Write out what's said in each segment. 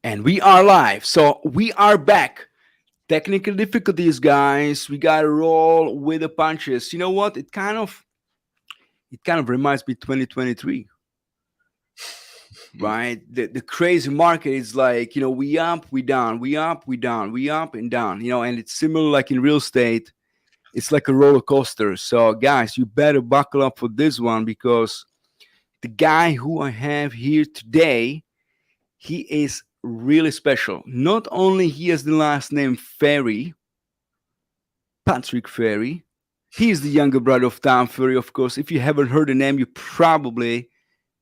And we are live. So we are back. Technical difficulties, guys. We gotta roll with the punches. You know what? It kind of reminds me 2023, right? The crazy market is like, we up, we down, we up, we down, we up and down, and it's similar like in real estate. It's like a roller coaster. So guys, you better buckle up for this one because the guy who I have here today, he is really special. Not only he has the last name Ferry, Patrick Ferry. He is the younger brother of Tom Ferry, of course. If you haven't heard the name, you're probably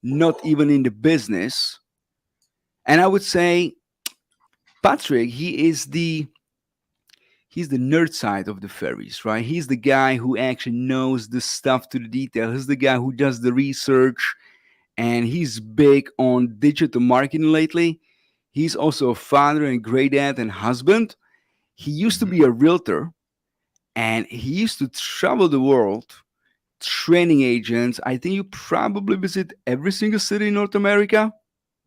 not even in the business. And I would say Patrick, he's the nerd side of the Ferries, right? He's the guy who actually knows the stuff to the detail. He's the guy who does the research, and he's big on digital marketing lately. He's also a father and great dad and husband. He used to Mhm. be a realtor, and he used to travel the world training agents. I think you probably visit every single city in North America,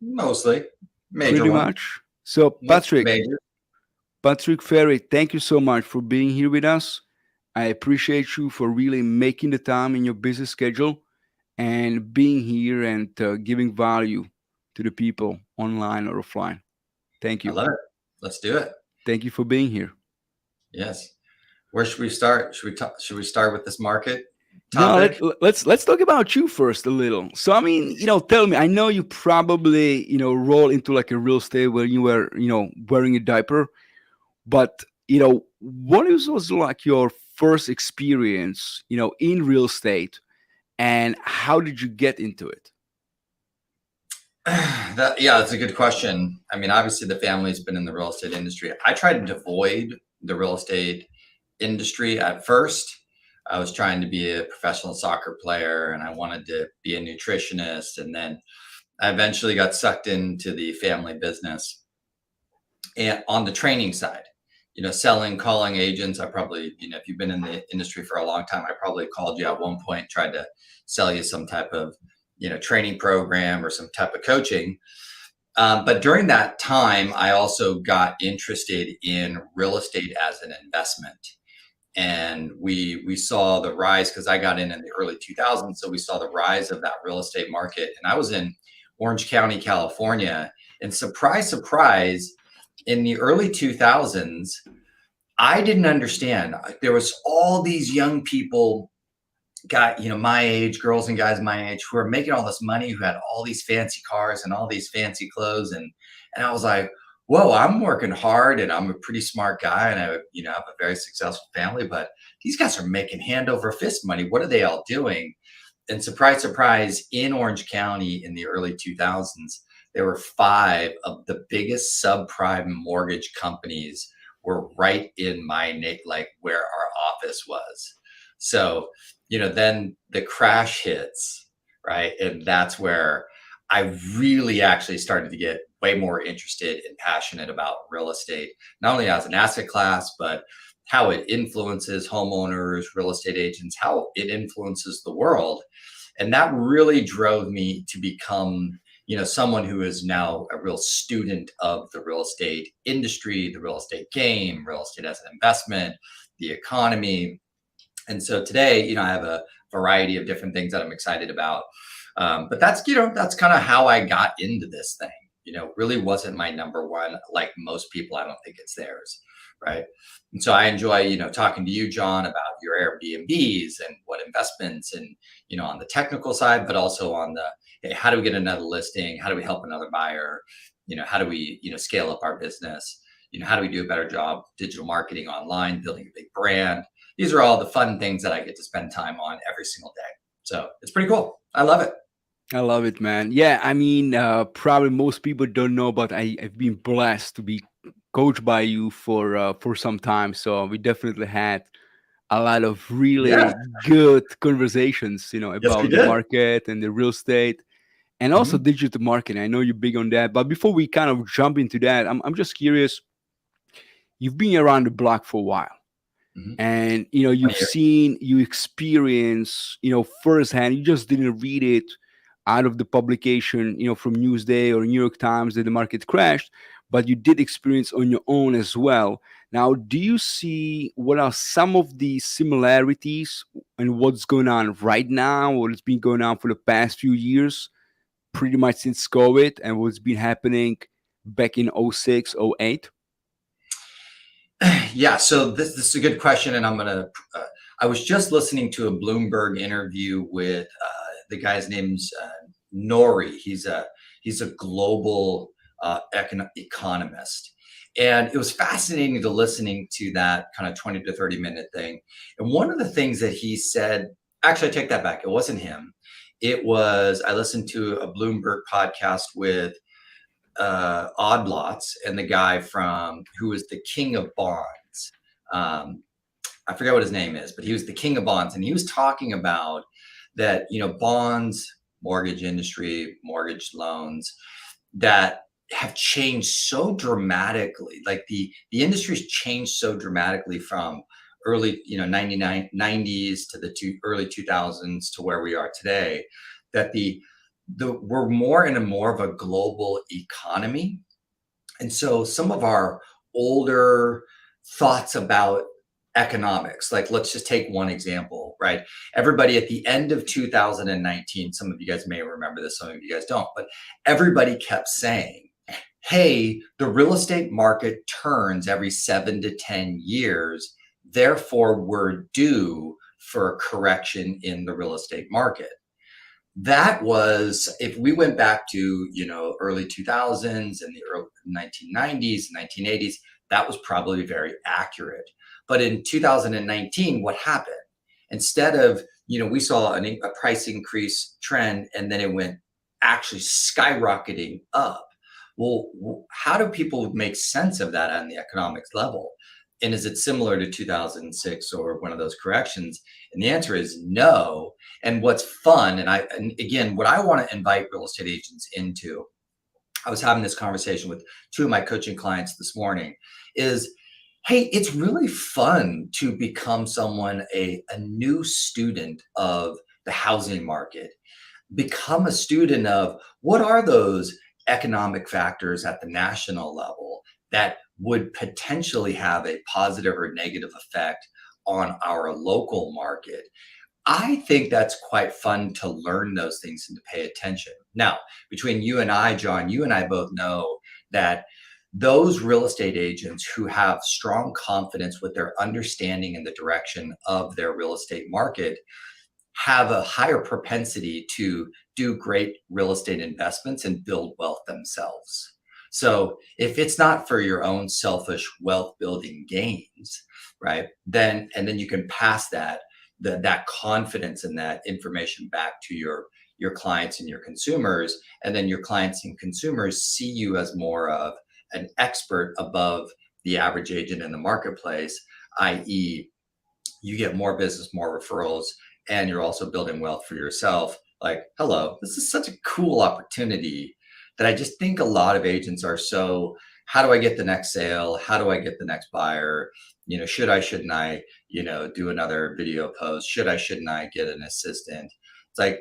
Mostly major pretty ones, much. So, mostly major. Patrick Ferry, thank you so much for being here with us. I appreciate you for really making the time in your busy schedule and being here and giving value to the people online or offline. Thank I you. love it. Let's do it. Thank you for being here. Yes. Where should we start? Should we start with this market No, topic? let's talk about you first a little. So I mean, tell me. I know you probably roll into like a real estate when you were wearing a diaper, but what was like your first experience in real estate, and how did you get into it? Yeah, that's a good question. I mean, obviously the family's been in the real estate industry. I tried to avoid the real estate industry at first. I was trying to be a professional soccer player and I wanted to be a nutritionist. And then I eventually got sucked into the family business and on the training side, selling, calling agents. I probably, if you've been in the industry for a long time, I probably called you at one point, tried to sell you some type of, training program or some type of coaching. But during that time, I also got interested in real estate as an investment. And we saw the rise because I got in the early 2000s. So we saw the rise of that real estate market. And I was in Orange County, California. And surprise, surprise, in the early 2000s, I didn't understand. There was all these young people, my age, girls and guys my age, who are making all this money, who had all these fancy cars and all these fancy clothes, and I was like, whoa, I'm working hard and I'm a pretty smart guy and I, have a very successful family, but these guys are making hand over fist money. What are they all doing? And surprise, surprise, in Orange County in the early 2000s, there were five of the biggest subprime mortgage companies were right in like where our office was. So, then the crash hits, right? And that's where I really actually started to get way more interested and passionate about real estate, not only as an asset class, but how it influences homeowners, real estate agents, how it influences the world. And that really drove me to become, someone who is now a real student of the real estate industry, the real estate game, real estate as an investment, the economy. And so today, I have a variety of different things that I'm excited about. But that's kind of how I got into this thing. Really wasn't my number one, like most people. I don't think it's theirs, right? And so I enjoy, talking to you, John, about your Airbnbs and what investments and, on the technical side, but also on the, hey, how do we get another listing? How do we help another buyer? How do we, scale up our business? How do we do a better job digital marketing online, building a big brand? These are all the fun things that I get to spend time on every single day. So it's pretty cool. I love it. I love it, man. Yeah, I mean, probably most people don't know, but I've been blessed to be coached by you for some time. So we definitely had a lot of Yeah. really good conversations, Yes, we about the did. market and the real estate and also Mhm. digital marketing. I know you're big on that, but before we kind of jump into that, I'm just curious. You've been around the block for a while, Mhm. and you've 20 years. seen, you experience, firsthand. You just didn't read it out of the publication, from Newsday or New York Times that the market crashed, but you did experience on your own as well. Now, do you see what are some of the similarities and what's going on right now, what has been going on for the past few years, pretty much since COVID, and what's been happening back in '06, '08? Yeah, so this is a good question, and I'm gonna. I was just listening to a Bloomberg interview with the guy's name's Nori. He's a global economist, and it was fascinating to listening to that kind of 20 to 30 minute thing. And one of the things that he said, actually, I take that back. It wasn't him. It was I listened to a Bloomberg podcast with Odd Lots and the guy from who was the king of bonds. Um, I forget what his name is, but he was the king of bonds, and he was talking about that, bonds, mortgage industry, mortgage loans that have changed so dramatically. Like the industry's changed so dramatically from early, 90s to the early 2000s to where we are today, that we're more in a more of a global economy. And so some of our older thoughts about economics, like let's just take one example, right? Everybody at the end of 2019, some of you guys may remember this, some of you guys don't, but everybody kept saying, hey, the real estate market turns every 7 to 10 years. Therefore, we're due for a correction in the real estate market. That was, if we went back to, early 2000s and the early 1990s, 1980s, that was probably very accurate. But in 2019, what happened? Instead of, we saw a price increase trend, and then it went actually skyrocketing up. Well, how do people make sense of that on the economics level? And is it similar to 2006 or one of those corrections? And the answer is no. And what's fun, and again, what I want to invite real estate agents into, I was having this conversation with two of my coaching clients this morning, is, hey, it's really fun to become a new student of the housing market. Become a student of what are those economic factors at the national level that would potentially have a positive or negative effect on our local market. I think that's quite fun to learn those things and to pay attention. Now, between you and I, John, you and I both know that those real estate agents who have strong confidence with their understanding and the direction of their real estate market have a higher propensity to do great real estate investments and build wealth themselves. So if it's not for your own selfish wealth building gains, right, then you can pass that confidence and that information back to your clients and your consumers, and then your clients and consumers see you as more of an expert above the average agent in the marketplace, i.e., you get more business, more referrals, and you're also building wealth for yourself. Like, hello, this is such a cool opportunity that I just think a lot of agents are so, how do I get the next sale? How do I get the next buyer? Should I, shouldn't I, do another video post? Shouldn't I get an assistant? It's like,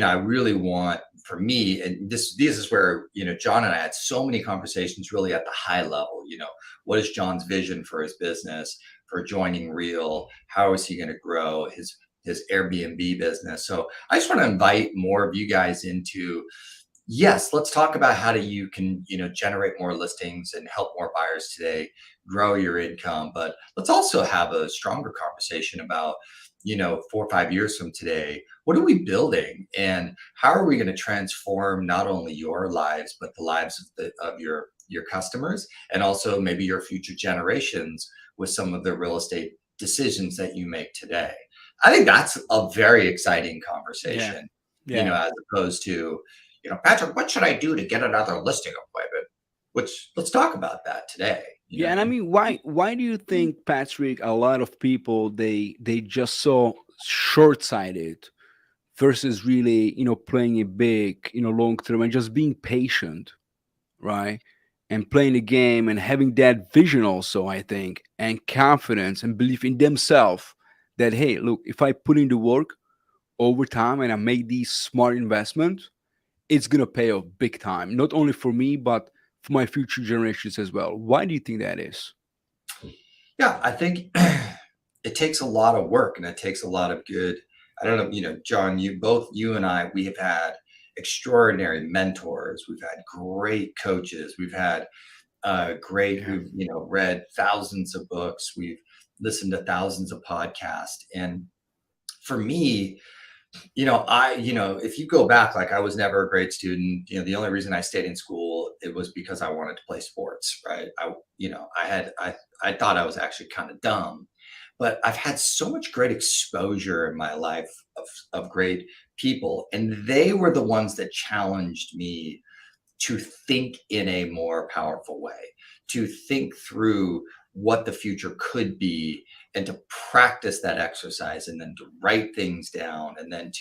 I really want, for me, and this is where, John and I had so many conversations really at the high level. What is John's vision for his business, for joining Real? How is he going to grow his Airbnb business? So I just want to invite more of you guys into, yes, let's talk about how you can, generate more listings and help more buyers today, grow your income. But let's also have a stronger conversation about, 4 or 5 years from today, what are we building, and how are we going to transform not only your lives, but the lives of your customers, and also maybe your future generations with some of the real estate decisions that you make today. I think that's a very exciting conversation, as opposed to, Patrick, what should I do to get another listing appointment? Which, let's talk about that today. Yeah, and I mean, why do you think, Patrick, a lot of people they just so short-sighted versus really, playing it big, long term, and just being patient, right? And playing the game and having that vision also, I think, and confidence and belief in themselves that, hey, look, if I put in the work over time and I make these smart investments, it's gonna pay off big time, not only for me, but for my future generations as well. Why do you think that is? Yeah, I think it takes a lot of work and it takes a lot of good. I don't know, John, you and I, we have had extraordinary mentors. We've had great coaches. We've had Yeah. who've, read thousands of books. We've listened to thousands of podcasts. And for me, if you go back, like I was never a great student. The only reason I stayed in school, it was because I wanted to play sports, right? I thought I was actually kind of dumb, but I've had so much great exposure in my life of great people. And they were the ones that challenged me to think in a more powerful way, to think through what the future could be and to practice that exercise and then to write things down and then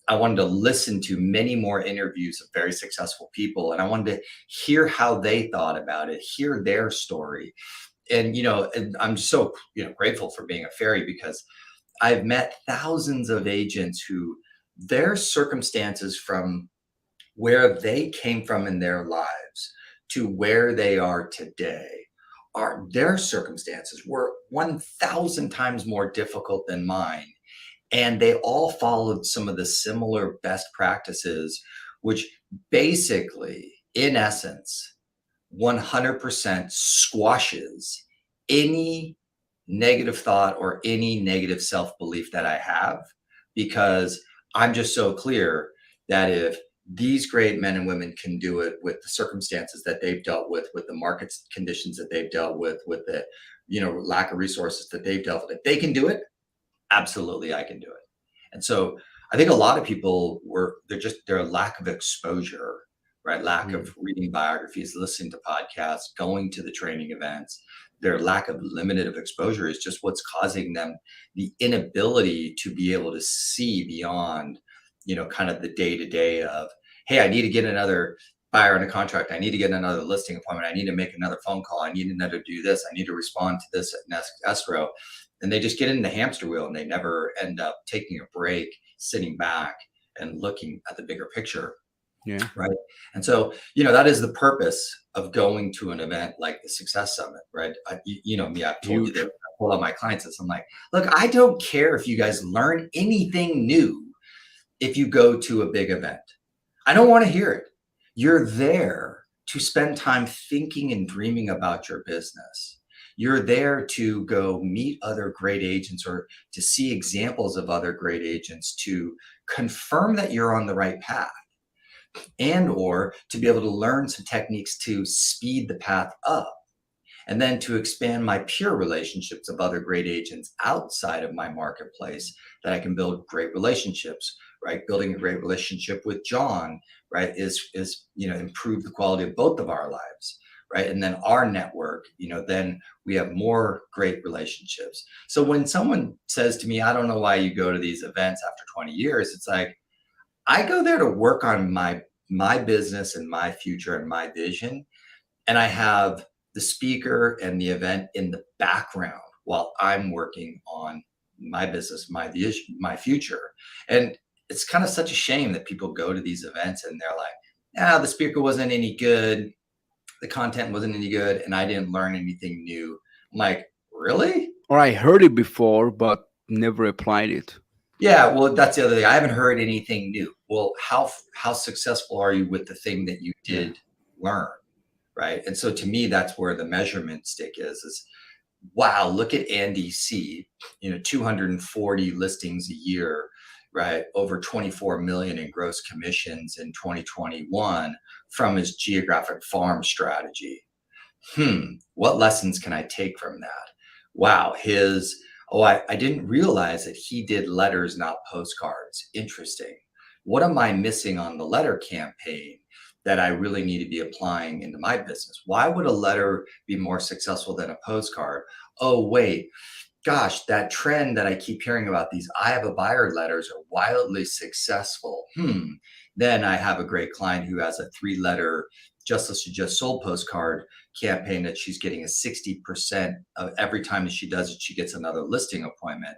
I wanted to listen to many more interviews of very successful people and I wanted to hear how they thought about it, hear their story. And I'm so grateful for being a fairy because I've met thousands of agents who their circumstances from where they came from in their lives to where they are today their circumstances were 1,000 times more difficult than mine. And they all followed some of the similar best practices, which basically, in essence, 100% squashes any negative thought or any negative self-belief that I have, because I'm just so clear that if these great men and women can do it with the circumstances that they've dealt with the market conditions that they've dealt with the, lack of resources that they've dealt with, if they can do it, absolutely I can do it. And so I think a lot of people their lack of exposure, right? Lack of reading biographies, listening to podcasts, going to the training events, their lack of limited exposure is just what's causing them the inability to be able to see beyond, kind of the day-to-day of, hey, I need to get another buyer on a contract. I need to get another listing appointment. I need to make another phone call. I need to do this. I need to respond to this escrow. And they just get in the hamster wheel and they never end up taking a break, sitting back and looking at the bigger picture. Yeah. Right. And so, that is the purpose of going to an event like the Success Summit, right? I've told you that I told all my clients this. I'm like, look, I don't care if you guys learn anything new if you go to a big event. I don't want to hear it. You're there to spend time thinking and dreaming about your business. You're there to go meet other great agents or to see examples of other great agents to confirm that you're on the right path and or to be able to learn some techniques to speed the path up. And then to expand my peer relationships of other great agents outside of my marketplace that I can build great relationships, right? Building a great relationship with John, right, is improve the quality of both of our lives, right? And then our network, then we have more great relationships. So when someone says to me, I don't know why you go to these events after 20 years, it's like, I go there to work on my business and my future and my vision. And I have the speaker and the event in the background while I'm working on my business, my vision, my future. And it's kind of such a shame that people go to these events and they're like, the speaker wasn't any good. The content wasn't any good. And I didn't learn anything new. I'm like, really? Or I heard it before, but never applied it. Yeah, well, that's the other thing. I haven't heard anything new. Well, how successful are you with the thing that you did learn, right? And so to me, that's where the measurement stick is wow, look at Andy C. 240 listings a year, right? Over 24 million in gross commissions in 2021 from his geographic farm strategy. What lessons can I take from that? Wow, I didn't realize that he did letters, not postcards. Interesting. What am I missing on the letter campaign that I really need to be applying into my business? Why would a letter be more successful than a postcard? Oh, wait, gosh, that trend that I keep hearing about, these I have a buyer letters are wildly successful. Then I have a great client who has a 3-letter Just Listed Just Sold postcard campaign that she's getting a 60% of every time that she does it, she gets another listing appointment.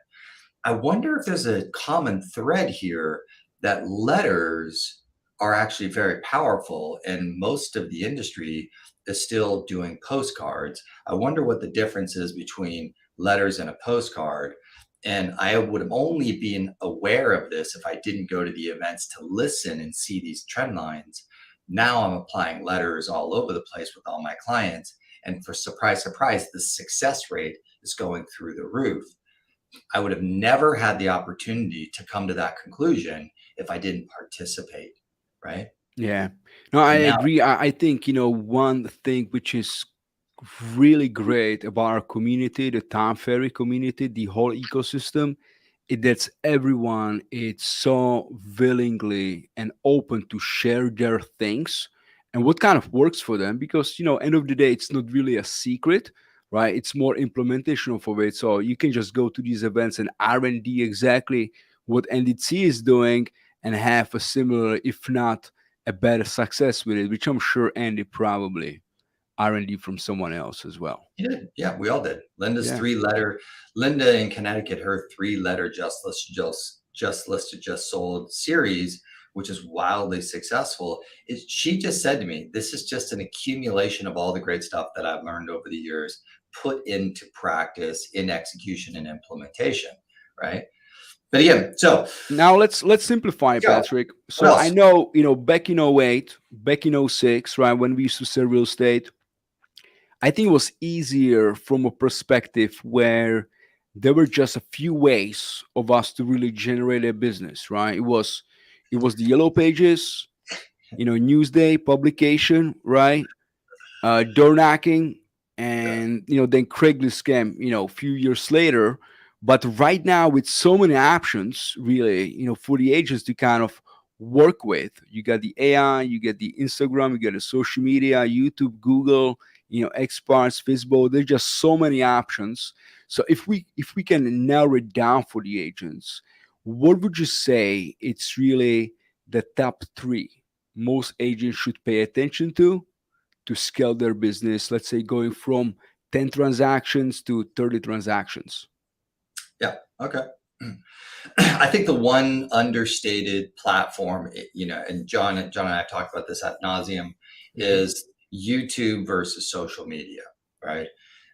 I wonder if there's a common thread here that letters are actually very powerful, and most of the industry is still doing postcards. I wonder what the difference is between letters and a postcard. And I would have only been aware of this if I didn't go to the events to listen and see these trend lines. Now I'm applying letters all over the place with all my clients. And for surprise, surprise, the success rate is going through the roof. I would have never had the opportunity to come to that conclusion if I didn't participate, right? Yeah. No, I And now, agree. I think, one thing which is really great about our community, the Tom Ferry community, the whole ecosystem, it that's everyone it's so willingly and open to share their things and what kind of works for them, because end of the day it's not really a secret, right? It's more implementation of it. So you can just go to these events and R&D exactly what NDC is doing and have a similar, if not a better success with it, which I'm sure Andy probably R&D from someone else as well. you did. Yeah, we all did. Linda's Yeah. Linda in Connecticut, her 3-letter just listed, just sold series, which is wildly successful. She just said to me, this is just an accumulation of all the great stuff that I've learned over the years, put into practice, in execution and implementation, right? But again, so Now let's simplify, go. Patrick. What So I else? know, back in '08, back in '06, right, when we used to sell real estate, I think it was easier from a perspective where there were just a few ways of us to really generate a business, right? It was the yellow pages, Newsday publication, right? Door knocking, Yeah. and then Craigslist scam, a few years later. But right now, with so many options, really, for the agents to kind of work with, you got the AI, you get the Instagram, you get the social media, YouTube, Google, experts, Facebook. There's just so many options. So if we can narrow it down for the agents, what would you say it's really the top three most agents should pay attention to scale their business, let's say going from 10 transactions to 30 transactions? Yeah. Okay. I think the one understated platform, and John and I talked about this ad nauseum, is YouTube versus social media, right?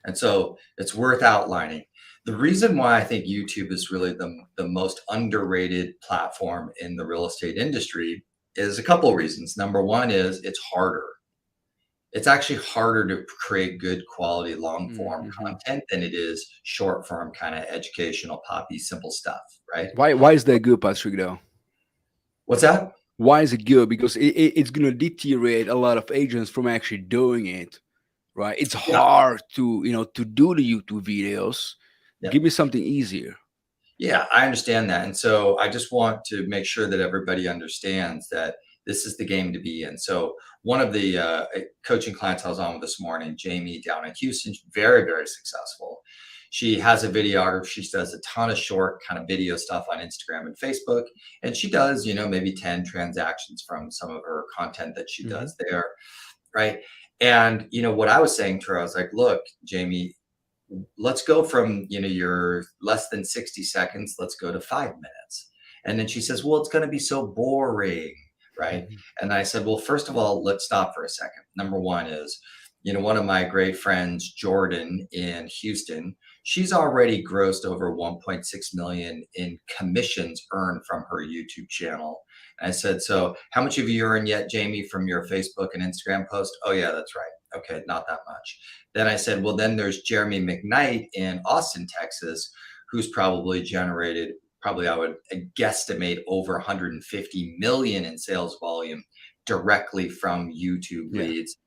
And so it's worth outlining. The reason why I think YouTube is really the most underrated platform in the real estate industry is a couple of reasons. Number one is it's harder. It's actually harder to create good quality long form Mm-hmm. content than it is short form kind of educational poppy simple stuff, right? Why is that good, Patrick? Though, What's that? why is it good? Because it's going to deteriorate a lot of agents from actually doing it, right? It's Yeah. hard to do the YouTube videos. Yeah. Give me something easier. Yeah, I understand that. And so I just want to make sure that everybody understands that this is the game to be in. So one of the coaching clients I was on with this morning, Jamie down in Houston, very, very successful. She has a videographer. She does a ton of short kind of video stuff on Instagram and Facebook. And she does, maybe 10 transactions from some of her content that she does there. Right. And, what I was saying to her, I was like, look, Jamie, let's go from your less than 60 seconds, let's go to 5 minutes. And then she says, well, it's going to be so boring, right? And I said, well, first of all, let's stop for a second. Number one is, one of my great friends, Jordan in Houston, she's already grossed over 1.6 million in commissions earned from her YouTube channel. And I said, so how much have you earned yet, Jamie, from your Facebook and Instagram post? Oh yeah, that's right. Okay, not that much. Then I said, well, then there's Jeremy McKnight in Austin, Texas, who's probably generated, I would guesstimate, over 150 million in sales volume directly from YouTube leads.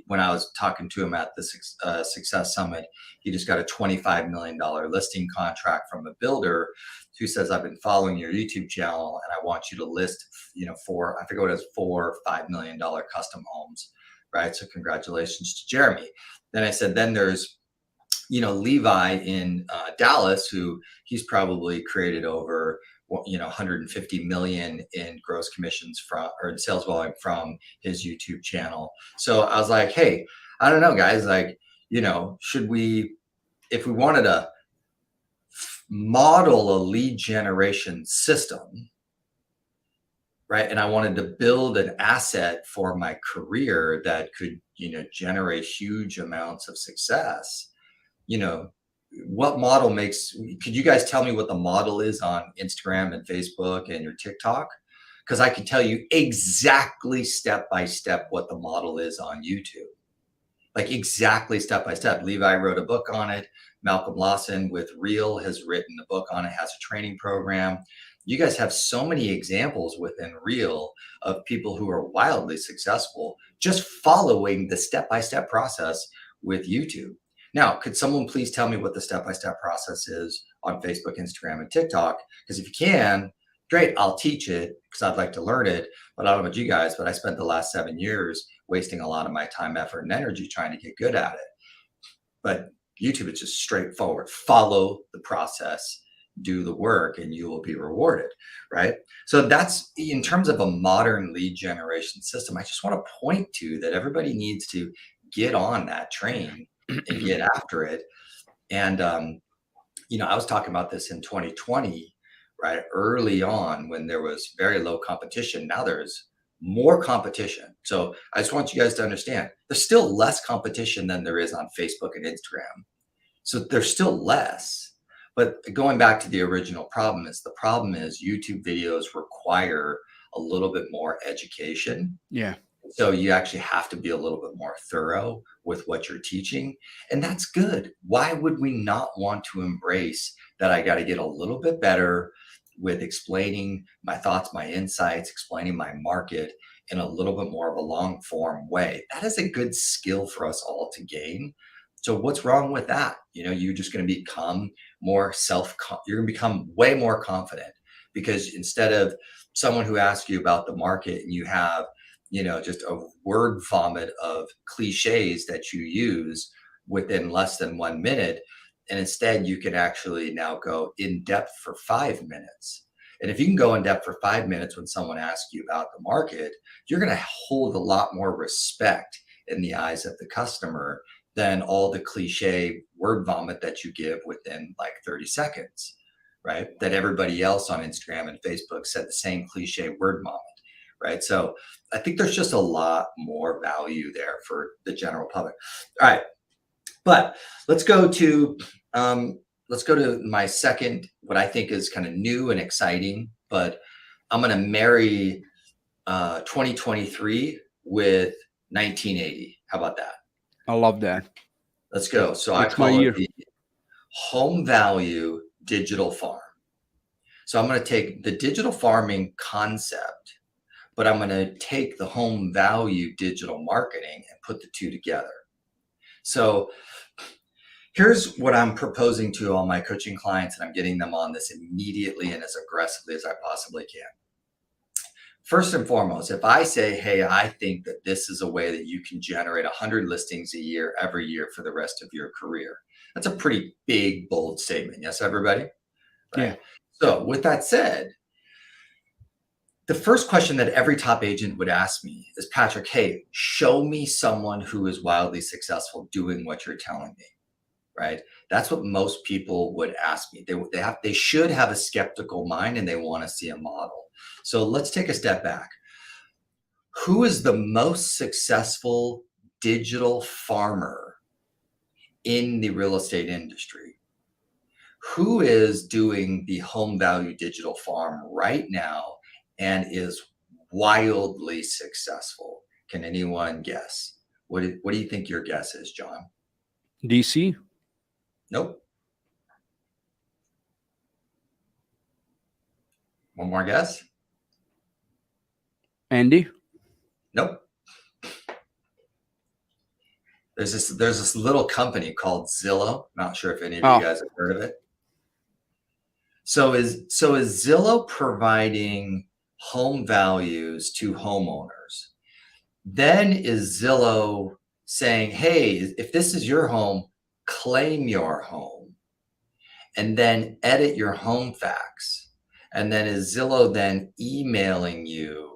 When I was talking to him at the Success Summit, he just got a $25 million listing contract from a builder who says, I've been following your YouTube channel and I want you to list, for, I forget what it is, $4 or $5 million custom homes. Right. So congratulations to Jeremy. Then I said, then there's, Levi in Dallas, who he's probably created over, 150 million in gross commissions from, or in sales volume from his YouTube channel. So I was like, hey, I don't know, guys, like, should we, if we wanted to model a lead generation system, right? And I wanted to build an asset for my career that could, generate huge amounts of success. What model could you guys tell me what the model is on Instagram and Facebook and your TikTok? Because I can tell you exactly step by step what the model is on YouTube. Like exactly step by step. Levi wrote a book on it. Malcolm Lawson with Reel has written a book on it, has a training program. You guys have so many examples within Reel of people who are wildly successful just following the step-by-step process with YouTube. Now, could someone please tell me what the step-by-step process is on Facebook, Instagram, and TikTok? Because if you can, great, I'll teach it because I'd like to learn it. But I don't know about you guys, but I spent the last 7 years wasting a lot of my time, effort, and energy trying to get good at it. But YouTube is just straightforward. Follow the process, do the work, and you will be rewarded, right? So that's in terms of a modern lead generation system. I just want to point to that everybody needs to get on that train and get after it. And, I was talking about this in 2020, right? Early on when there was very low competition. Now there's more competition. So I just want you guys to understand there's still less competition than there is on Facebook and Instagram. So there's still less. But going back to the original problem is YouTube videos require a little bit more education. Yeah. So you actually have to be a little bit more thorough with what you're teaching. And that's good. Why would we not want to embrace that? I got to get a little bit better with explaining my thoughts, my insights, explaining my market in a little bit more of a long form way. That is a good skill for us all to gain. So what's wrong with that? You're just going to become more you're going to become way more confident, because instead of someone who asks you about the market and you have, just a word vomit of cliches that you use within less than 1 minute, and instead you can actually now go in depth for 5 minutes. And if you can go in depth for 5 minutes when someone asks you about the market, you're going to hold a lot more respect in the eyes of the customer than all the cliche word vomit that you give within like 30 seconds, right? That everybody else on Instagram and Facebook said the same cliche word vomit, right? So I think there's just a lot more value there for the general public. All right, but let's go to my second, what I think is kind of new and exciting, but I'm going to marry 2023 with 1980. How about that? I love that. Let's go. So I It's my call year. it the home value digital farm. So I'm going to take the digital farming concept, but I'm going to take the home value digital marketing and put the two together. So here's what I'm proposing to all my coaching clients, and I'm getting them on this immediately and as aggressively as I possibly can. First and foremost, if I say, hey, I think that this is a way that you can generate 100 listings a year, every year for the rest of your career, that's a pretty big, bold statement. Yes, everybody? Right? Yeah. So with that said, the first question that every top agent would ask me is, Patrick, hey, show me someone who is wildly successful doing what you're telling me, right? That's what most people would ask me. They should have a skeptical mind and they want to see a model. So let's take a step back. Who is the most successful digital farmer in the real estate industry? Who is doing the home value digital farm right now and is wildly successful? Can anyone guess? What do you think your guess is, John? DC? Nope. One more guess? Andy? Nope. There's this little company called Zillow. Not sure if any of you guys have heard of it. So is Zillow providing home values to homeowners? Then is Zillow saying, hey, if this is your home, claim your home, and then edit your home facts? And then is Zillow then emailing you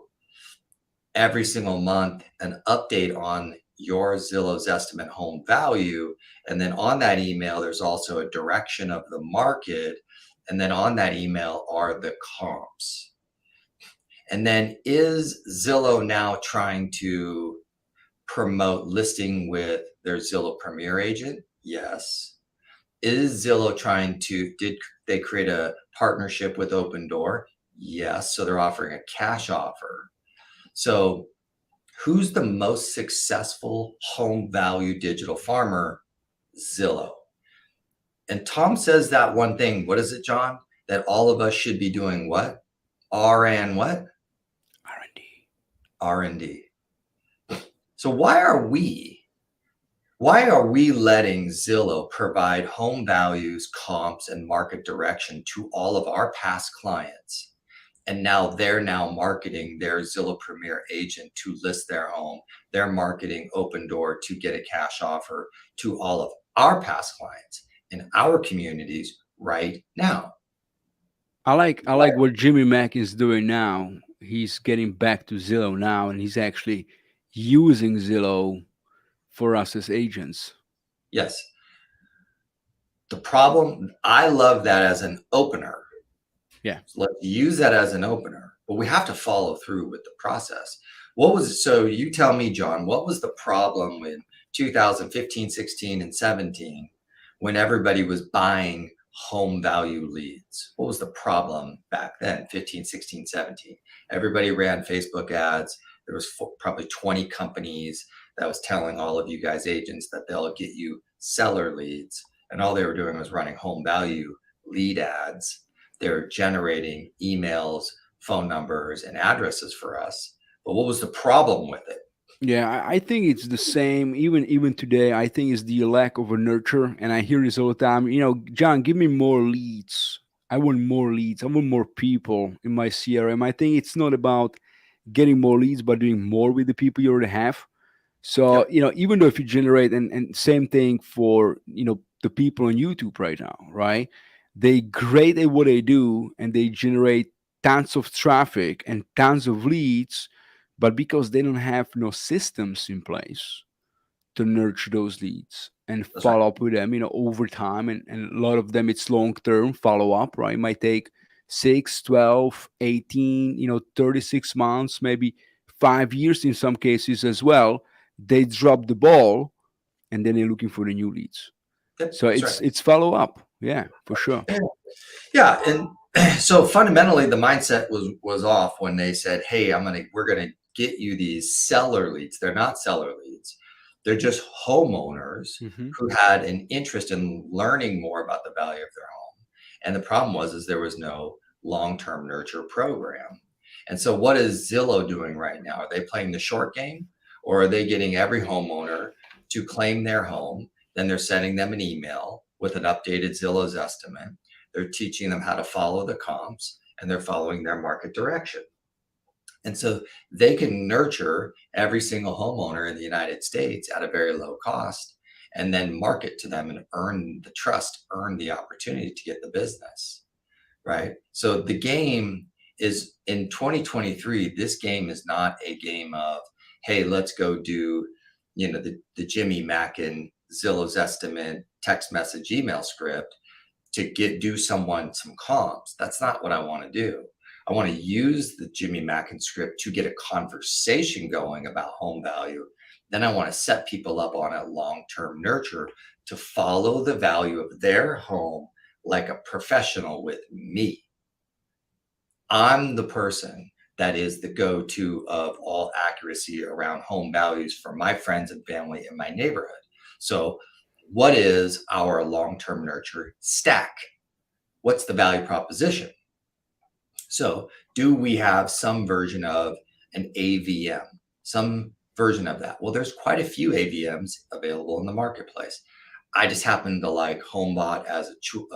every single month an update on your Zillow's estimate home value? And then on that email, there's also a direction of the market. And then on that email are the comps. And then is Zillow now trying to promote listing with their Zillow Premier agent? Yes. Is Zillow did they create a partnership with Open Door? Yes. So they're offering a cash offer. So who's the most successful home value digital farmer? Zillow. And Tom says that one thing. What is it, John? That all of us should be doing what? what? R&D. R&D. So why are we letting Zillow provide home values, comps, and market direction to all of our past clients? And now they're marketing their Zillow Premier agent to list their home. They're marketing Open Door to get a cash offer to all of our past clients in our communities right now. I like what Jimmy Mack is doing now. He's getting back to Zillow now, and he's actually using Zillow for us as agents. Yes. The problem, I love that as an opener. Yeah. So let's use that as an opener, but we have to follow through with the process. So you tell me, John, what was the problem with 2015, 16, and 17 when everybody was buying home value leads? What was the problem back then, 15, 16, 17? Everybody ran Facebook ads. There was probably 20 companies that was telling all of you guys agents that they'll get you seller leads. And all they were doing was running home value lead ads. They're generating emails, phone numbers, and addresses for us. But what was the problem with it? Yeah, I think it's the same. Even today, I think it's the lack of a nurture, and I hear this all the time. John, give me more leads. I want more leads. I want more people in my CRM. I think it's not about getting more leads, but doing more with the people you already have. So Yep. even though if you generate, and same thing for the people on YouTube right now, right? They great at what they do, and they generate tons of traffic and tons of leads, but because they don't have no systems in place to nurture those leads and That's right. follow up with them, over time, and a lot of them it's long term follow up, right? It might take 6, 12, 18, 36 months, maybe 5 years in some cases as well. They drop the ball, and then they're looking for the new leads. Yep, So that's it's right. it's follow up, yeah, for sure. Yeah, and so fundamentally, the mindset was off when they said, "Hey, we're gonna get you these seller leads." They're not seller leads; they're just homeowners Mm-hmm. who had an interest in learning more about the value of their home. And the problem is there was no long-term nurture program. And so, what is Zillow doing right now? Are they playing the short game, or are they getting every homeowner to claim their home? Then they're sending them an email with an updated Zillow's estimate. They're teaching them how to follow the comps, and they're following their market direction. And so they can nurture every single homeowner in the United States at a very low cost, and then market to them and earn the trust, earn the opportunity to get the business, right? So the game is in 2023, this game is not a game of, hey, let's go do, the Jimmy Mackin Zillow's estimate text message email script to do someone some comps. That's not what I want to do. I want to use the Jimmy Mackin script to get a conversation going about home value. Then I want to set people up on a long-term nurture to follow the value of their home like a professional with me. I'm the person that is the go-to of all accuracy around home values for my friends and family in my neighborhood. So what is our long-term nurture stack? What's the value proposition? So do we have some version of an AVM, some version of that? Well, there's quite a few AVMs available in the marketplace. I just happen to like HomeBot as a tool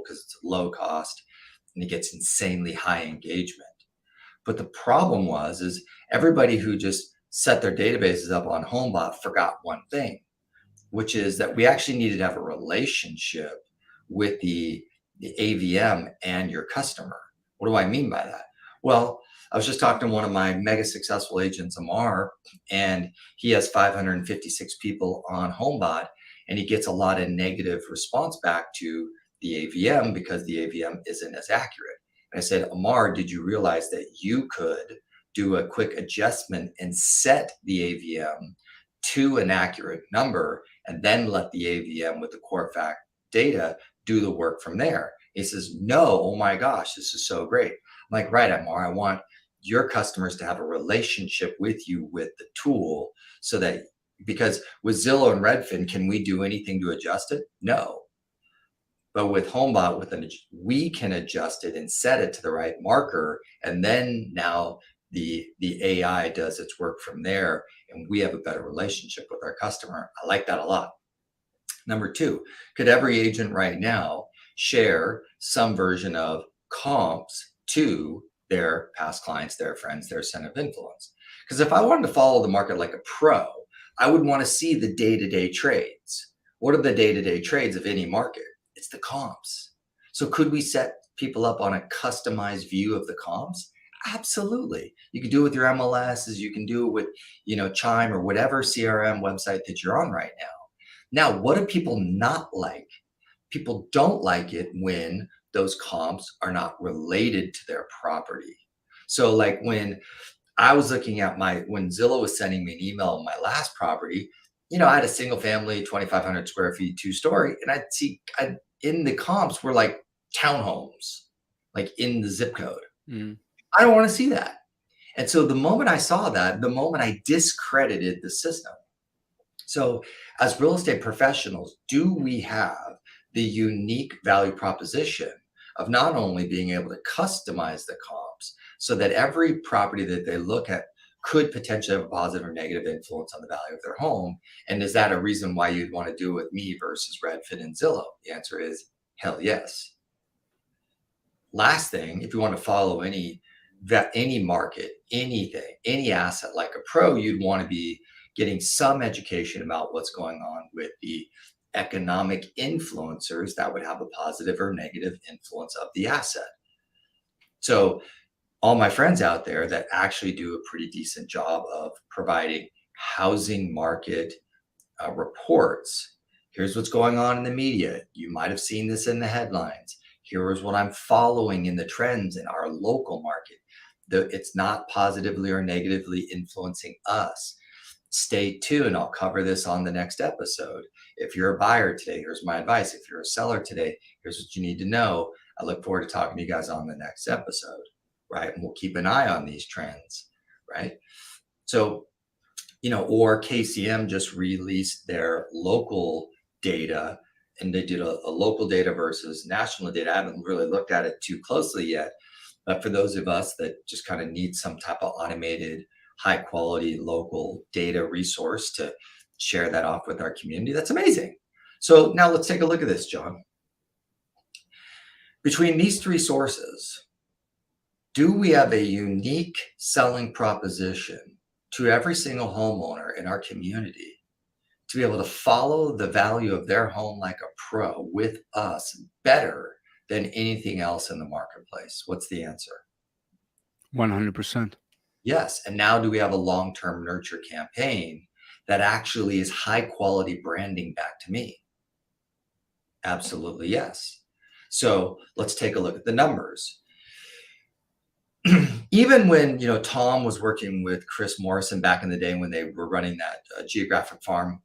because it's low cost and it gets insanely high engagement. But the problem is everybody who just set their databases up on HomeBot forgot one thing, which is that we actually needed to have a relationship with the AVM and your customer. What do I mean by that? Well, I was just talking to one of my mega successful agents, Amar, and he has 556 people on HomeBot, and he gets a lot of negative response back to the AVM because the AVM isn't as accurate. And I said, Amar, did you realize that you could do a quick adjustment and set the AVM to an accurate number and then let the AVM with the core fact data do the work from there? He says, no, oh my gosh, this is so great. I'm like, right, Amar, I want your customers to have a relationship with you with the tool so that, because with Zillow and Redfin, can we do anything to adjust it? No. But with HomeBot, we can adjust it and set it to the right marker. And then now the AI does its work from there, and we have a better relationship with our customer. I like that a lot. Number two, could every agent right now share some version of comps to their past clients, their friends, their center of influence? Because if I wanted to follow the market like a pro, I would want to see the day-to-day trades. What are the day-to-day trades of any market? It's the comps. So could we set people up on a customized view of the comps? Absolutely. You can do it with your MLSs. You can do it with, Chime or whatever CRM website that you're on right now. Now, what do people not like? People don't like it when those comps are not related to their property. So like when I was looking at when Zillow was sending me an email on my last property, I had a single family, 2,500 square feet, 2-story, and in the comps were like townhomes, like in the zip code. Mm. I don't want to see that. And so the moment I saw that, the moment I discredited the system. So as real estate professionals, do we have the unique value proposition of not only being able to customize the comps so that every property that they look at could potentially have a positive or negative influence on the value of their home? And is that a reason why you'd want to do it with me versus Redfin and Zillow? The answer is hell yes. Last thing, if you want to follow any market, anything, any asset like a pro, you'd want to be getting some education about what's going on with the economic influencers that would have a positive or negative influence of the asset. So all my friends out there that actually do a pretty decent job of providing housing market reports. Here's what's going on in the media. You might have seen this in the headlines. Here is what I'm following in the trends in our local market. It's not positively or negatively influencing us. Stay tuned. I'll cover this on the next episode. If you're a buyer today, here's my advice. If you're a seller today, here's what you need to know. I look forward to talking to you guys on the next episode, right? And we'll keep an eye on these trends, right? So, or KCM just released their local data, and they did a local data versus national data. I haven't really looked at it too closely yet, but for those of us that just kind of need some type of automated, high quality local data resource to share that off with our community, that's amazing. So now let's take a look at this, John. Between these three sources, do we have a unique selling proposition to every single homeowner in our community to be able to follow the value of their home like a pro with us better than anything else in the marketplace? What's the answer? 100%. Yes. And now do we have a long-term nurture campaign that actually is high quality branding back to me? Absolutely yes. So let's take a look at the numbers. Even when, Tom was working with Chris Morrison back in the day when they were running that geographic farm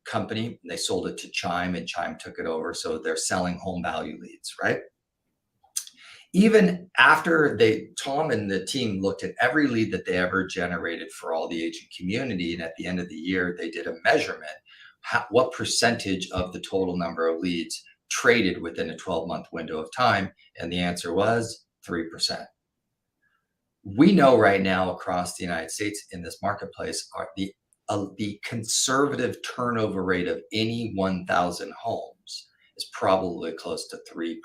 company, they sold it to Chime and Chime took it over. So they're selling home value leads, right? Even after Tom and the team looked at every lead that they ever generated for all the agent community, and at the end of the year, they did a measurement, what percentage of the total number of leads traded within a 12-month window of time? And the answer was 3%. We know right now across the United States in this marketplace, the conservative turnover rate of any 1,000 homes is probably close to 3%.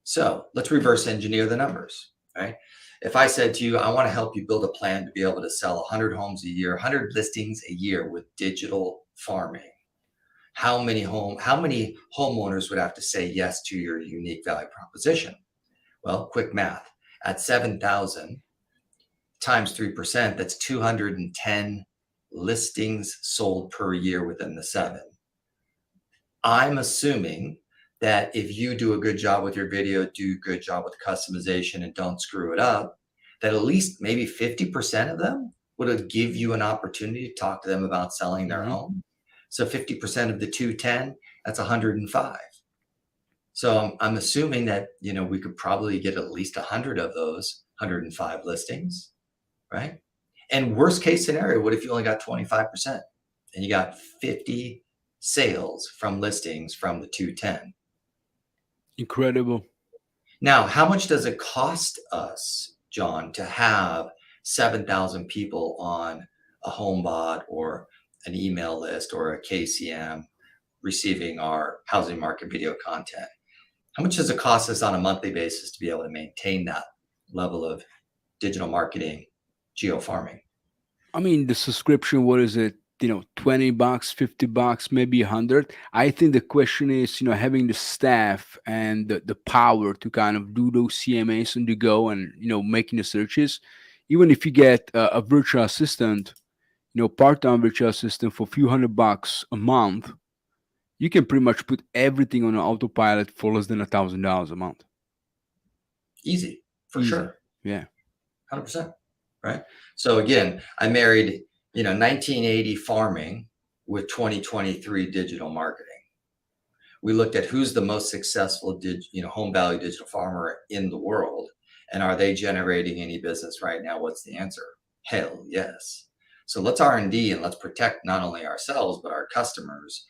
So let's reverse engineer the numbers, right? If I said to you, I want to help you build a plan to be able to sell 100 homes a year, 100 listings a year with digital farming, how many homeowners would have to say yes to your unique value proposition? Well, quick math. At 7,000 times 3%, that's 210 listings sold per year within the 7. I'm assuming that if you do a good job with your video, do a good job with customization and don't screw it up, that at least maybe 50% of them would give you an opportunity to talk to them about selling their home. So 50% of the 210, that's 105. So I'm assuming that, we could probably get at least 100 of those 105 listings, right? And worst case scenario, what if you only got 25% and you got 50 sales from listings from the 210? Incredible. Now, how much does it cost us, John, to have 7,000 people on a HomeBot or an email list or a KCM receiving our housing market video content? How much does it cost us on a monthly basis to be able to maintain that level of digital marketing, geo-farming? I mean, the subscription, what is it? $20, $50, maybe 100. I think the question is, having the staff and the power to kind of do those CMAs on the go and, making the searches. Even if you get a virtual assistant, part-time virtual assistant for a few $100 a month, you can pretty much put everything on an autopilot for less than $1,000 a month. Easy, for sure. Yeah. 100%. Right. So again, I married, 1980 farming with 2023 digital marketing. We looked at who's the most successful, home value digital farmer in the world. And are they generating any business right now? What's the answer? Hell yes. So let's R&D and let's protect not only ourselves, but our customers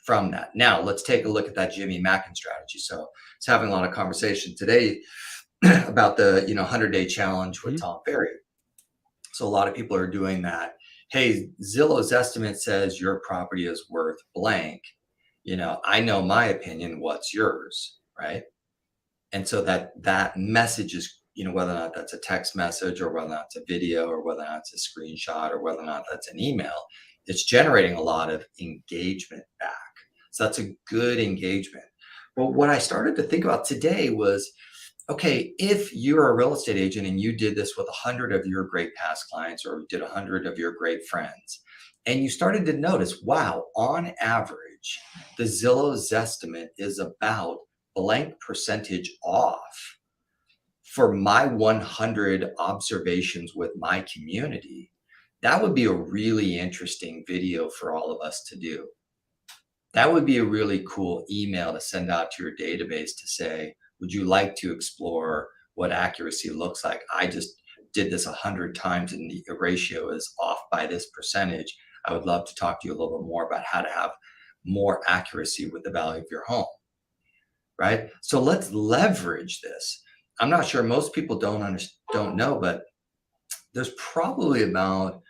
from that. Now let's take a look at that Jimmy Mackin strategy. So I was having a lot of conversation today about the 100-day challenge with Tom Ferry. So a lot of people are doing that. Hey, Zillow's estimate says your property is worth blank. I know my opinion. What's yours, right? And so that message is, whether or not that's a text message or whether or not it's a video or whether or not it's a screenshot or whether or not that's an email, it's generating a lot of engagement back. So that's a good engagement. But what I started to think about today was, okay, if you're a real estate agent and you did this with 100 of your great past clients or did 100 of your great friends, and you started to notice, wow, on average, the Zillow's estimate is about blank percentage off for my 100 observations with my community, that would be a really interesting video for all of us to do. That would be a really cool email to send out to your database to say, would you like to explore what accuracy looks like? I just did this 100 times and the ratio is off by this percentage. I would love to talk to you a little bit more about how to have more accuracy with the value of your home, right? So let's leverage this. I'm not sure most people don't know, but there's probably about,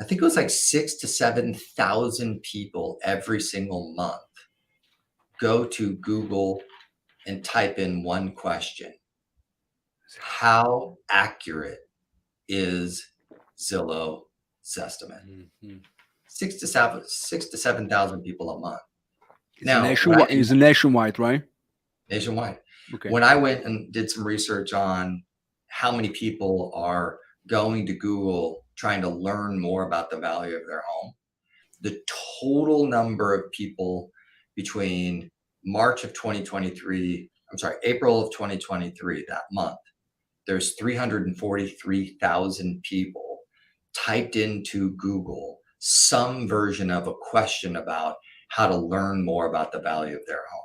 I think it was like 6,000 to 7,000 people every single month go to Google and type in one question: how accurate is Zillow's estimate? 6,000 to 7,000 people a month. It's nationwide, right? Nationwide. Okay. When I went and did some research on how many people are going to Google trying to learn more about the value of their home, the total number of people between April of 2023, that month, there's 343,000 people typed into Google some version of a question about how to learn more about the value of their home.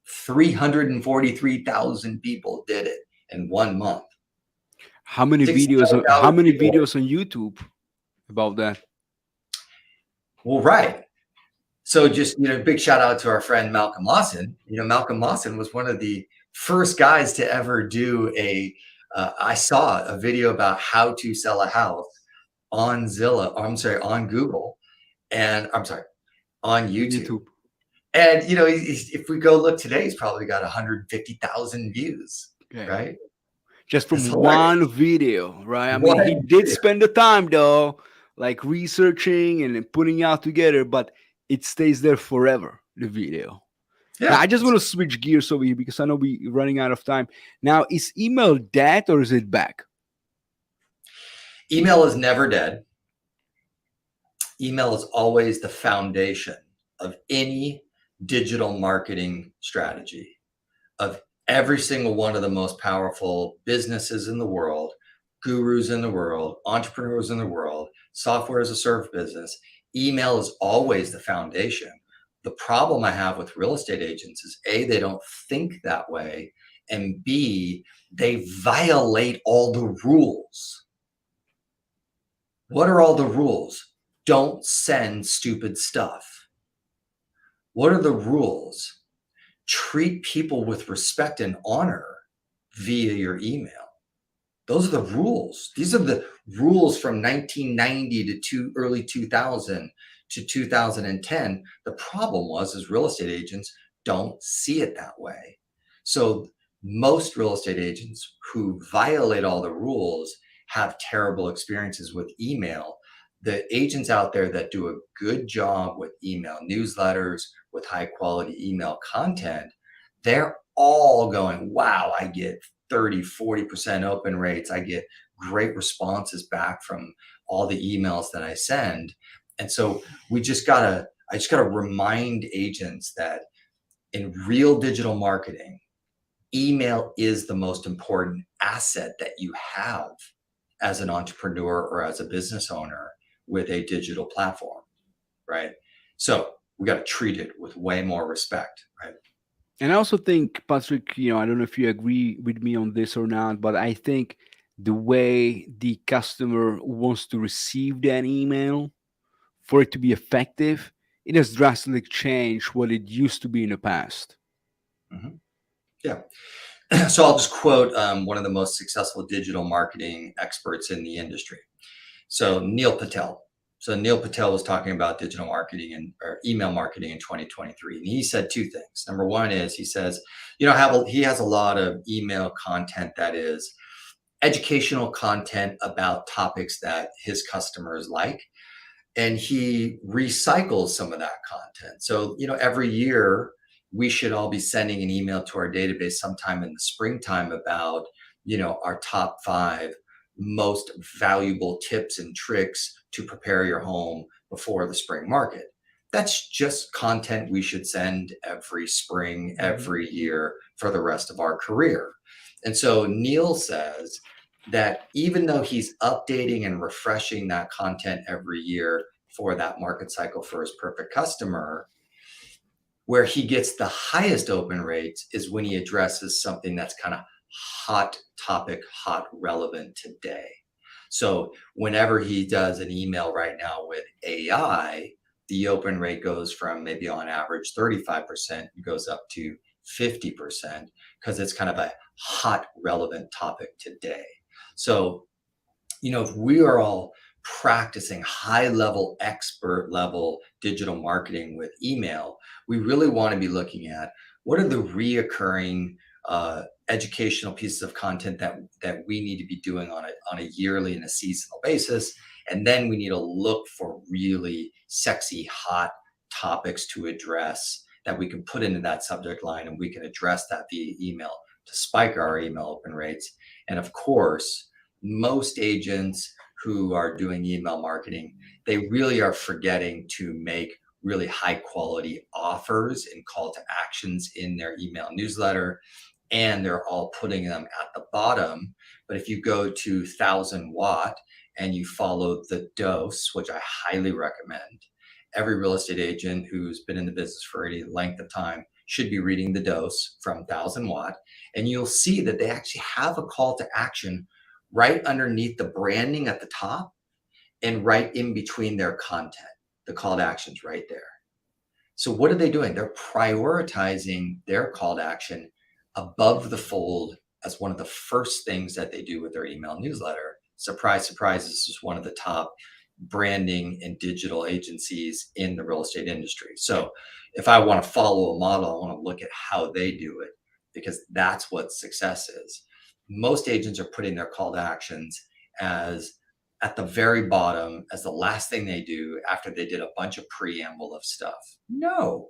343,000 people did it in 1 month. How many videos on YouTube about that? Well, right. So just, big shout out to our friend Malcolm Lawson. Malcolm Lawson was one of the first guys to ever do I saw a video about how to sell a house on on Google and on YouTube. And, if we go look today, he's probably got 150,000 views, right? Just from one video, right? I mean, he did spend the time though, like researching and putting it out together, but it stays there forever, the video. Yeah. Now, I just want to switch gears over here because I know we're running out of time. Now, is email dead or is it back? Email is never dead. Email is always the foundation of any digital marketing strategy of every single one of the most powerful businesses in the world, gurus in the world, entrepreneurs in the world, software as a service business. Email is always the foundation. The problem I have with real estate agents is A, they don't think that way, and B, they violate all the rules. What are all the rules? Don't send stupid stuff. What are the rules? Treat people with respect and honor via your email. Those are the rules. These are the rules from 1990 to early 2000 to 2010. The problem was real estate agents don't see it that way. So most real estate agents who violate all the rules have terrible experiences with email. The agents out there that do a good job with email newsletters, with high quality email content, they're all going, wow, I get 30, 40% open rates. I get great responses back from all the emails that I send. And so I just gotta remind agents that in real digital marketing, email is the most important asset that you have as an entrepreneur or as a business owner with a digital platform, right? So we got to treat it with way more respect, right? And I also think, Patrick, I don't know if you agree with me on this or not, but I think the way the customer wants to receive that email for it to be effective, it has drastically changed what it used to be in the past. Mm-hmm. Yeah. So I'll just quote one of the most successful digital marketing experts in the industry. So Neil Patel. So Neil Patel was talking about digital marketing or email marketing in 2023. And he said two things. Number one is he says, he has a lot of email content that is educational content about topics that his customers like. And he recycles some of that content. So, every year we should all be sending an email to our database sometime in the springtime about, our top 5 most valuable tips and tricks to prepare your home before the spring market. That's just content we should send every spring, every year for the rest of our career. And so Neil says that even though he's updating and refreshing that content every year for that market cycle for his perfect customer, where he gets the highest open rates is when he addresses something that's kind of hot topic, hot relevant today. So whenever he does an email right now with AI, the open rate goes from maybe on average 35%, it goes up to 50% because it's kind of a hot relevant topic today. So, if we are all practicing high level, expert level digital marketing with email, we really want to be looking at what are the reoccurring educational pieces of content that we need to be doing on a yearly and a seasonal basis. And then we need to look for really sexy, hot topics to address that we can put into that subject line, and we can address that via email to spike our email open rates. And of course, most agents who are doing email marketing, they really are forgetting to make really high quality offers and call to actions in their email newsletter. And they're all putting them at the bottom. But if you go to 1000 watt and you follow the dose, which I highly recommend, every real estate agent who's been in the business for any length of time should be reading the dose from 1000 watt. And you'll see that they actually have a call to action right underneath the branding at the top and right in between their content, the call to actions right there. So what are they doing? They're prioritizing their call to action above the fold as one of the first things that they do with their email newsletter. Surprise, surprise, this is one of the top branding and digital agencies in the real estate industry. So if I want to follow a model, I want to look at how they do it, because that's what success is. Most agents are putting their call to actions as at the very bottom, as the last thing they do after they did a bunch of preamble of stuff. No,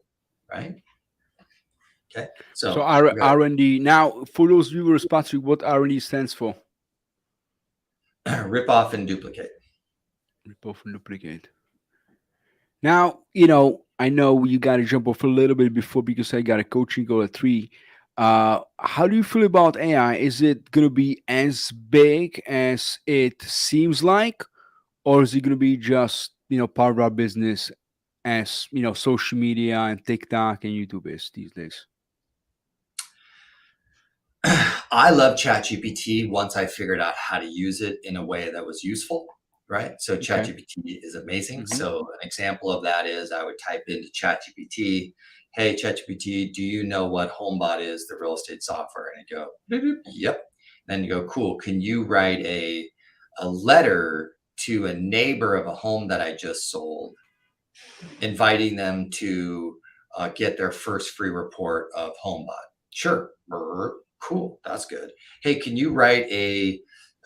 right? Okay. So R&D. Now, for those viewers, Patrick, what R&D stands for? Rip off and duplicate. Rip off and duplicate. Now, I know you got to jump off a little bit before because I got a coaching goal at 3. How do you feel about AI? Is it going to be as big as it seems like, or is it going to be just, part of our business as, social media and TikTok and YouTube is these days? I love ChatGPT once I figured out how to use it in a way that was useful, right? So Okay. ChatGPT is amazing. Hmm. So an example of that is I would type into ChatGPT, "Hey ChatGPT, do you know what HomeBot is, the real estate software?" And it go, "Beep, beep." Yep. Then you go, "Cool. Can you write a letter to a neighbor of a home that I just sold, inviting them to get their first free report of HomeBot?" Sure. Brr. Cool. That's good. "Hey, can you write a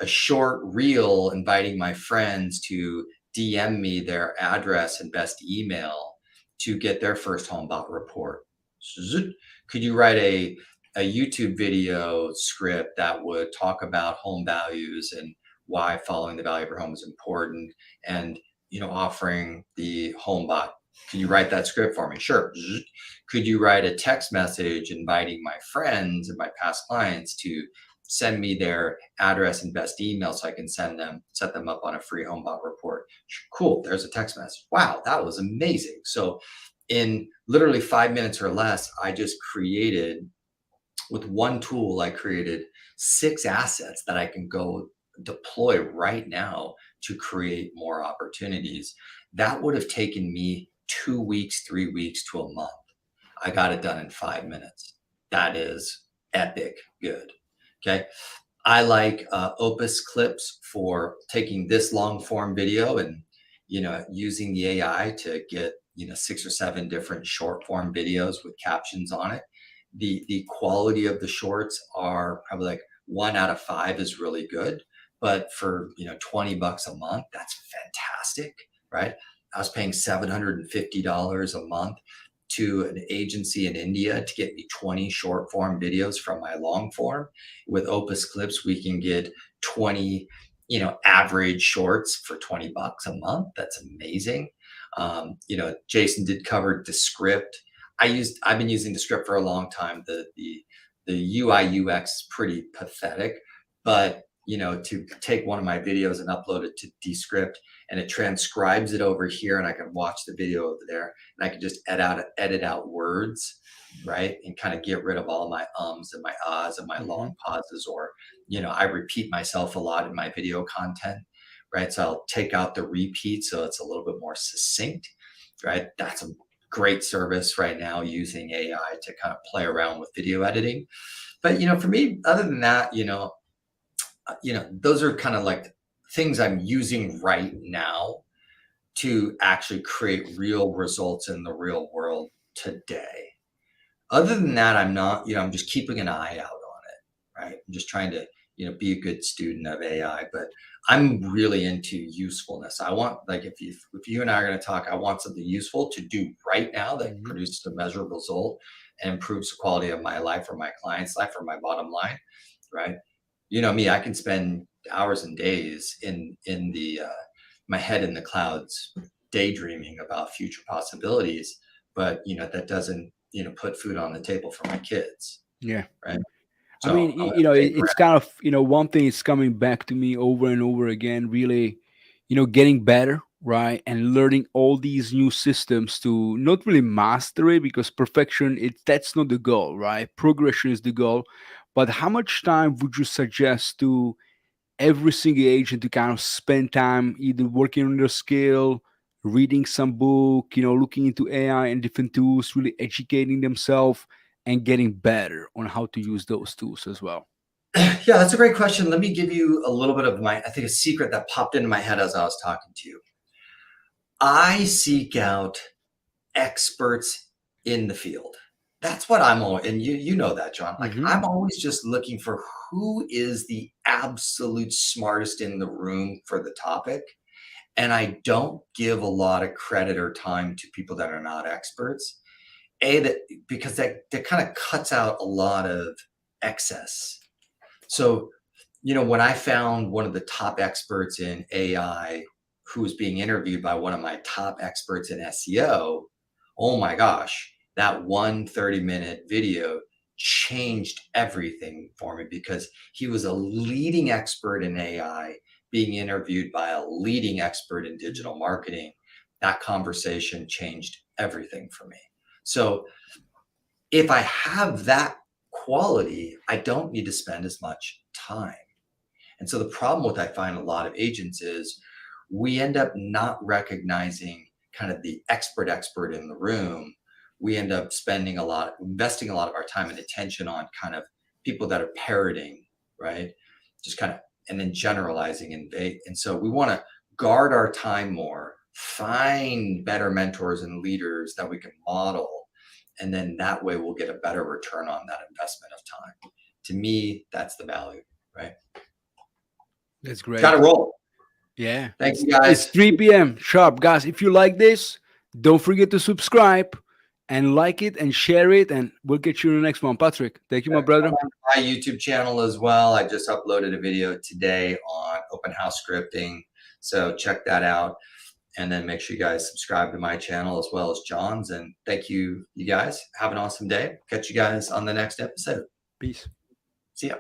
short reel inviting my friends to DM me their address and best email to get their first HomeBot report?" Zzz. "Could you write a YouTube video script that would talk about home values and why following the value of your home is important, and offering the HomeBot? Can you write that script for me?" Sure. Zzz. "Could you write a text message inviting my friends and my past clients to send me their address and best email so I can set them up on a free HomeBot report?" Cool. There's a text message. Wow, that was amazing. So in literally 5 minutes or less, I just created, with one tool, I created 6 assets that I can go deploy right now to create more opportunities. That would have taken me 2 weeks, 3 weeks to a month. I got it done in 5 minutes. That is epic good. Okay. I like Opus clips for taking this long form video and using the AI to get 6 or 7 different short form videos with captions on it. The quality of the shorts are probably like 1 out of 5 is really good, but for $20 a month, that's fantastic, right? I was paying $750 a month to an agency in India to get me 20 short form videos from my long form. With Opus Clips, we can get 20, average shorts for $20 a month. That's amazing. Jason did cover Descript. I've been using Descript for a long time. The UI UX is pretty pathetic, but to take one of my videos and upload it to Descript, and it transcribes it over here, and I can watch the video over there, and I can just edit out words, right, and kind of get rid of all my ums and my ahs and my Hmm. long pauses, or I repeat myself a lot in my video content, right? So I'll take out the repeat so it's a little bit more succinct, right? That's a great service right now, using AI to kind of play around with video editing. But for me, other than that, those are kind of like things I'm using right now to actually create real results in the real world today. Other than that, I'm not, I'm just keeping an eye out on it, right? I'm just trying to, be a good student of AI, but I'm really into usefulness. I want, like, if you and I are going to talk, I want something useful to do right now that Hmm. produces a measurable result and improves the quality of my life or my client's life or my bottom line, right? You know me, I can spend hours and days in the my head in the clouds, daydreaming about future possibilities, but that doesn't put food on the table for my kids, Yeah. right? I mean, So I'm gonna stay it's kind of, one thing is coming back to me over and over again, really, getting better, right? And learning all these new systems to not really master it because perfection, that's not the goal, right? Progression is the goal. But how much time would you suggest to every single agent to kind of spend time either working on their skill, reading some book, looking into AI and different tools, really educating themselves and getting better on how to use those tools as well? Yeah, that's a great question. Let me give you a little bit of I think, a secret that popped into my head as I was talking to you. I seek out experts in the field. That's what I'm all, and you know that, John. Like, Hmm. I'm always just looking for who is the absolute smartest in the room for the topic. And I don't give a lot of credit or time to people that are not experts. That because that kind of cuts out a lot of excess. So, when I found one of the top experts in AI who was being interviewed by one of my top experts in SEO, oh my gosh, that 30-minute video changed everything for me, because he was a leading expert in AI being interviewed by a leading expert in digital marketing. That conversation changed everything for me. So if I have that quality, I don't need to spend as much time. And so the problem with, I find, a lot of agents is we end up not recognizing kind of the expert in the room. We end up investing a lot of our time and attention on kind of people that are parroting, right? Just kind of, and then generalizing and so we want to guard our time more, find better mentors and leaders that we can model, and then that way we'll get a better return on that investment of time. To me, that's the value, right? That's great. Got to roll. Yeah. Thank you, guys. It's 3 p.m. sharp, guys. If you like this, don't forget to subscribe and like it and share it, and we'll get you in the next one. Patrick, thank you, my brother. My YouTube channel as well. I just uploaded a video today on open house scripting, so check that out. And then make sure you guys subscribe to my channel as well as John's. And thank you, you guys. Have an awesome day. Catch you guys on the next episode. Peace. See ya.